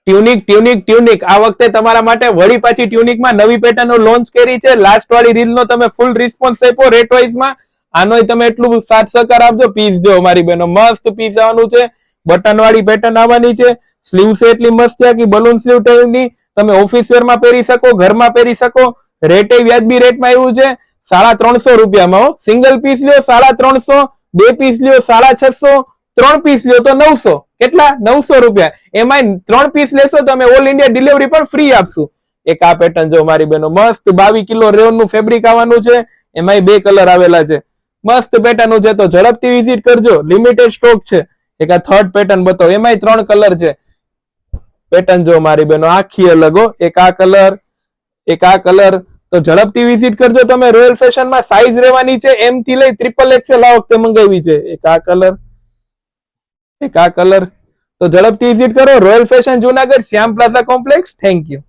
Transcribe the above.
Tunic tunic tunic આ વખતે તમારા માટે વળી પાછી ટ્યુનિકમાં નવી પેટર્નનો લોન્ચ કરી છે. લાસ્ટ વાળી રીલનો તમે ફૂલ રિસ્પોન્સ આપ્યો રેટ વાઇઝમાં. આનોય તમે એટલું સાથ સહકાર આપજો. પીસ જો મારી બહેનો મસ્ત પીસ આવવાનું છે. બટન વાળી પેટર્ન આવવાની છે. સ્લીવ છે એટલી મસ્ત છે કે બલૂન સ્લીવ ટાઈપની. તમે ઓફિસ વેરમાં પહેરી શકો, ઘરમાં પહેરી શકો. રેટે વ્યાજબી રેટમાં આવ્યું છે. 350 રૂપિયામાં. સિંગલ પીસ લ્યો 350, 2 પીસ લ્યો 650, 3 પીસ લ્યો તો 900. કેટલા? 900 રૂપિયા. એમાં 3 પીસ લેશો તમે ઓલ ઇન્ડિયા ડિલિવરી પણ ફ્રી આપશું. એક આ પેટર્ન જો મારી બહેનો મસ્ત 22 કિલો રેયોન નું ફેબ્રિક આવવાનું છે. એમાં 2 કલર આવેલા છે. મસ્ત પેટર્ન છે તો ઝડપથી વિઝિટ કરજો. લિમિટેડ સ્ટોક છે. એક આ થર્ડ પેટર્ન બતાવો. એમાં 3 કલર છે. પેટર્ન જો મારી બહેનો આખી અલગ હો. એક આ કલર, એક આ કલર. તો ઝડપથી વિઝિટ કરજો તમે. રોયલ ફેશનમાં સાઈઝ રહેવાની છે એમ થી લઈ XXL આ વખતે મંગાવી છે. એક આ કલર, એક આ કલર. તો ઝડપથી વિઝિટ કરો. Royal fashion Junagadh, Shyam plaza complex. Thank you.